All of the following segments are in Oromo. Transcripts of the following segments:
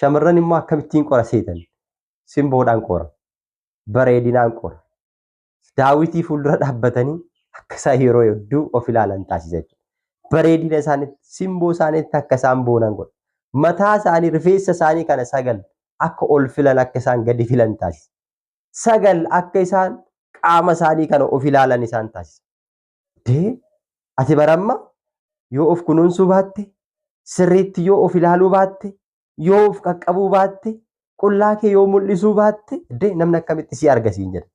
shamarran immoo akkamittiin qora seetan simboodhaan qora bareedinaan qora daawitii fuuldura dhaabbatanii akka isaa yeroo hedduu of ilaalan taasisa jechuudha. Bareedina isaaniitti simboo isaaniitti akka isaan boonan godha. Mataa isaanii rifeensa isaanii kana sagal akka ol filan akka isaan gadi filan taasisa. Sagal akka isaan qaama isaanii kana of ilaalan isaan taasisa. Ati baramma yoo of kunuunsuu baatte sirriitti yoo of ilaaluu baatte yoo of qaqqabuu baatte qullaa kee yoo mul'isuu baatte namni akkamitti si arga siin jedha.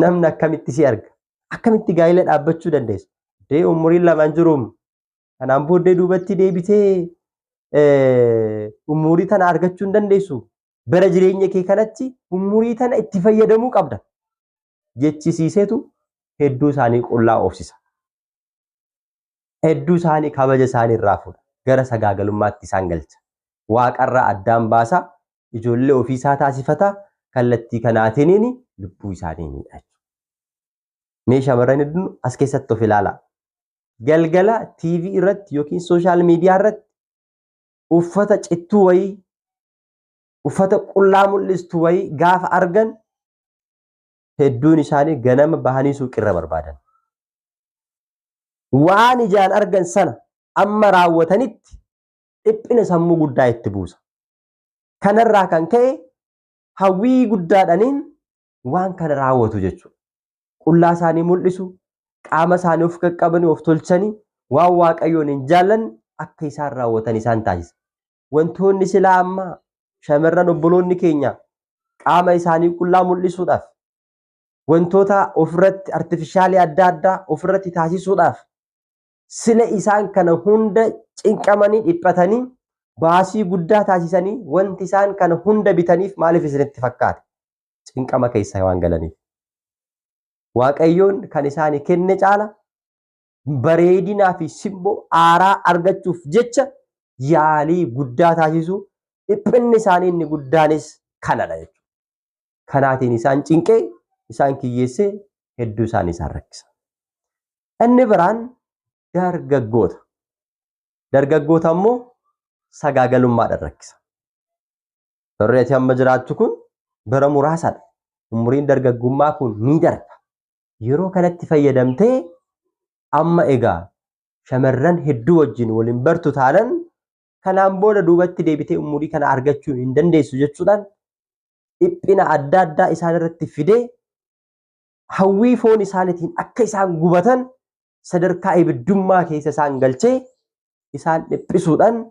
Namni akkamitti si arga? Akkamitti gaa'ela dhaabbachuu dandeessa? Umuriin lamaan jiruum kanaan booddee duubatti deebitee umurii tana argachuu hin dandeessu. Bara jireenya kee kanatti umurii tana itti fayyadamuu qabda. Jechisiisetu hedduu isaanii qullaa oofsisa. Hedduu isaanii kabaja isaanii irraa fuudha. Gara sagaagalummaatti isaan galcha. Waaqarraa addaan baasa. Ijoollee ofiisaa taasifata. Kallattii kanaatiin lubbuu isaanii miidha. Mee shamarran hedduun as keessatti of ilaala. Galgala TV irratti yookiin sooshaal miidiyaa irratti uffata cittuu wayii uffata qullaa mul'istu wayii gaafa argan hedduun isaanii ganama bahanii suuqirra barbaadan. Waan ijaan argan sana amma raawwatanitti dhiphina sammuu guddaa itti buusa. Kanarraa kan ka'e hawwii guddaadhaniin waan kana raawwatu jechuudha. Qullaa isaanii mul'isu, qaama isaanii of qaqqabanii of tolchanii waan waaqayyoon hin jaallanne akka isaan raawwatan isaan taasisa. Wantoonni silaa amma shamarran obboloonni keenya qaama isaanii qullaa mul'isuudhaaf wantoota ofirratti artifishaalii adda addaa ofirratti taasisuudhaaf sila isaan kana hunda cinqamanii dhiphatanii baasii guddaa taasisanii wanti isaan kana hunda bitaniif maaliif isinitti fakkaata? Cinqama keessa waan galaniif. Waaqayyoon kan isaanii kenne caala bareedinaa fi simboo aaraa argachuuf jecha yaalii guddaa taasisu dhiphinni isaanii inni guddaanis kanadha jechuudha. Kanaatiin isaan cinqee isaan kiyyeessee hedduu isaanii isaan rakkisa. Inni biraan dargaggoota. Dargaggoota immoo sagaagalummaadhaan rakkisa. Barreetii amma jiraattu kun bara muraasadha. Umuriin dargaggummaa kun ni darba. Yeroo kanatti fayyadamtee amma egaa shamarran hedduu wajjin waliin bartu taanan kanaan booda duubatti deebitee umurii kana argachuu hin dandeessu jechuudhaan dhiphina adda addaa isaan irratti fidee hawwii foon isaaniitiin akka isaan gubatan sadarkaa ibiddummaa keessa isaan galchee isaan dhiphisuudhaan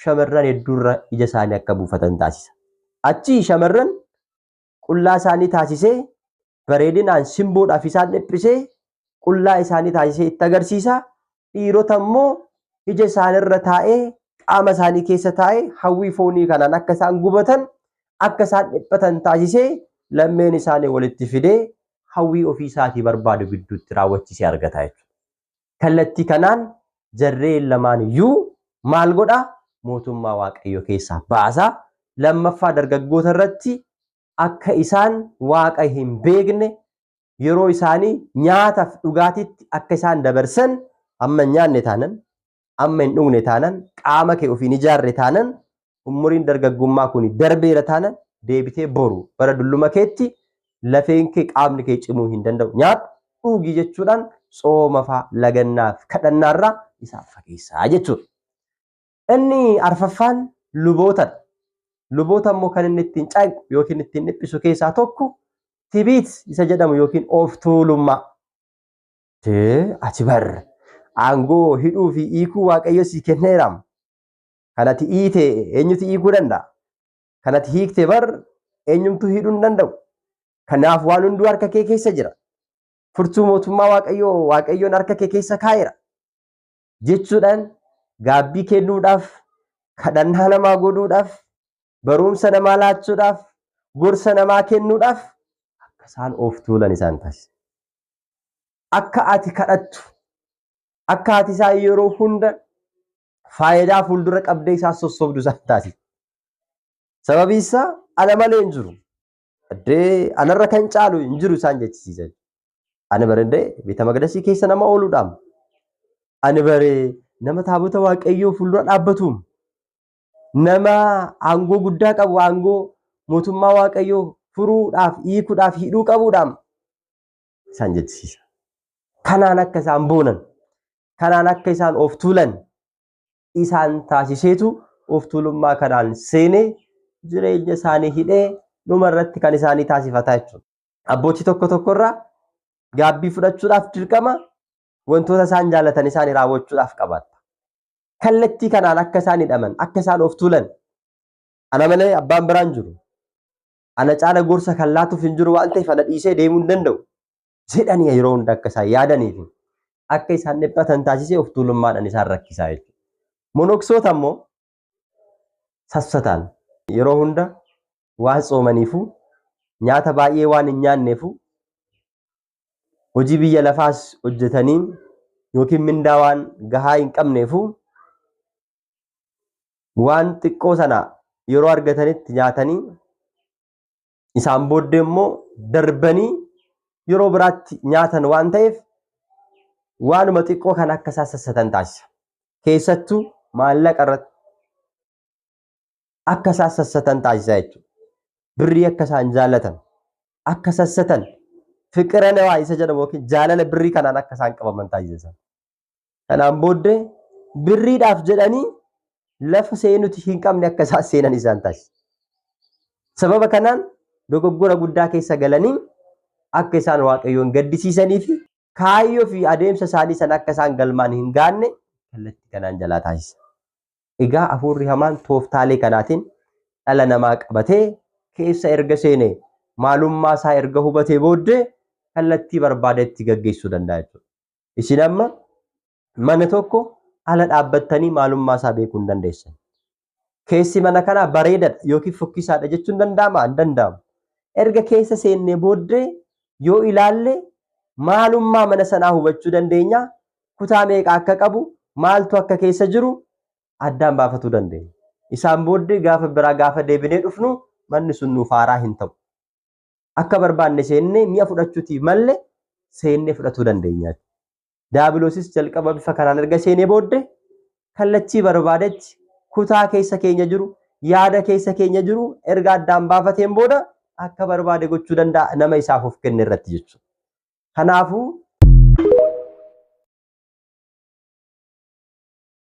shamarran hedduurra ija isaanii akka buufatan taasisa. Achi shamarran qullaa isaanii taasisee bareedinaan simboodhaaf isaan dhiphisee qullaa isaanii taasisee itti agarsiisa. Dhiirota immoo ija isaanirra taa'ee qaama isaanii keessa taa'ee hawwii foonii kanaan akka isaan gubatan akka isaan dhiphatan taasisee lammeen isaanii walitti fidee hawwii ofii isaatii barbaadu gidduutti raawwachisee argata jechuudha. Kallattii kanaan jarreen lamaan iyyuu maal godha? Mootummaa Waaqayyoo keessaa baasa. Lammaffaa dargaggoota irratti akka isaan waaqa hin beekne yeroo isaanii nyaataaf dhugaatiitti akka isaan dabarsan amma nyaanne taanan amma hin dhugne taanan qaama kee ofiin ijaarre taanan umuriin dargaggummaa kun darbeera taanan deebitee boru bara dulluma keetti lafeen kee qaamni kee cimuu hin danda'u. Nyaata dhugii jechuudhaan sooma fa'aa lagannaaf kadhannaarraa isaaf fageessaa jechuudha. Inni arfaffaan lubootadha. Luboota immoo kan inni ittiin caaqu yookiin ittiin dhiphisu keessaa tokko tibiit isa jedhamu yookiin of tuulummaa. Ati bar aangoo hidhuu fi hiikuu Waaqayyo si kenneera. Kanatti hiite eenyutu hiikuu danda'a? Kanatti hiikte bar eenyumtu hidhuu hin danda'u. Kanaaf waan hunduu harka kee keessa jira. Furtuu mootummaa Waaqayyoon harka kee keessa kaa'eera. Jechuudhaan gaabbii kennuudhaaf, kadhannaa namaa godhuudhaaf, barumsa namaa laachuudhaaf, gorsa namaa kennuudhaaf akka isaan of tuulan isaan taasisa. Akka ati kadhattu, akka ati isaa yeroo hunda faayidaa fuuldura qabdee isaa sossobdu isaan taasisa. Sababii isaa ana malee hin jiru. Anarra kan caalu hin jiru isaan jechisiisan. Ani barandee Beeta Maqdasii keessa nama ooluudhaan. Ani baree nama taabota Waaqayyoo fuuldura dhaabbatuun. nama aangoo guddaa qabu aangoo mootummaa waaqayyoo furuudhaaf hiikuudhaaf hidhuu qabuudhaan isaan jechisiisa. Kanaan akka isaan boonan, kanaan akka isaan of tuulan isaan taasiseetu of tuulummaa kanaan seenee jireenya isaanii hidhee dhuma irratti kan isaanii taasifataa jechuudha. Abbootii tokko tokkorraa gaabbii fudhachuudhaaf dirqama wantoota isaan jaallatan isaanii raawwachuudhaaf qabaata. Kallattii kanaan akka isaan hidhaman, akka isaan of tuulan, ana malee abbaan biraan jiru, ana caala gorsa kan laatuuf hin jiru waan ta'eef ana dhiisee deemuu hin danda'u jedhanii yeroo hunda akka isaan yaadanii fi akka isaan dhiphatan taasisee of tuulummaadhaan isaan rakkisaa jechuudha. Monoksoota immoo sassataan yeroo hunda waan soomaniifu nyaata baay'ee waan hin nyaanneefu hojii biyya lafaas hojjetanii yookiin mindaa waan gahaa hin qabneefu waan xiqqoo sana yeroo argatanitti nyaatanii isaan booddee immoo darbanii yeroo biraatti nyaatan waan ta'eef waanuma xiqqoo kan akka isaan sassatan taasisa. Keessattuu maallaqa irratti akka isaan sassatan taasisa jechuudha. Birrii akka isaan jaallatan, akka sassatan, fiqira nawaa isa jedhamu yookiin jaalala birrii kanaan akka isaan qabaman taasisa. Kanaan booddee birriidhaaf jedhanii lafa seenuti hin qabne akka isaan seenan isaan taasisa. Sababa kanaan dogoggora guddaa keessa galanii akka isaan waaqayyoon gaddisiisanii fi kaayyoo fi adeemsa isaanii sana akka isaan galmaan hin gaanne kallattii kanaan jalaa taasisa. Egaa hafuurri hamaan tooftaalee kanaatiin dhala namaa qabatee keessa erga seenee maalummaa isaa erga hubatee booddee kallattii barbaadetti gaggeessuu danda'a jechuudha. Isin amma mana tokko ala dhaabbattanii maalummaa isaa beekuu hin dandeessan. Keessi mana kanaa bareedaadha yookiin fokkisaadha jechuun danda'amaa? Hin danda'amu. Erga keessa seennee booddee yoo ilaalle maalummaa mana sanaa hubachuu dandeenya. Kutaa meeqa akka qabu, maaltu akka keessa jiru addaan baafachuu dandeenya. Isaan booddee gaafa biraa gaafa deebinee dhufnu manni sun nuuf haaraa hin ta'u. Akka barbaanne seennee mi'a fudhachuutiif malee seennee fudhachuu dandeenya. Daabiloosis jalqaba bifa kanaan erga seenee booddee kallattii barbaadetti kutaa keessa keenya jiru, yaada keessa keenya jiru erga addaan baafateen booda akka barbaade gochuu danda'a nama isaaf of kenne irratti jechuudha. Kanaafuu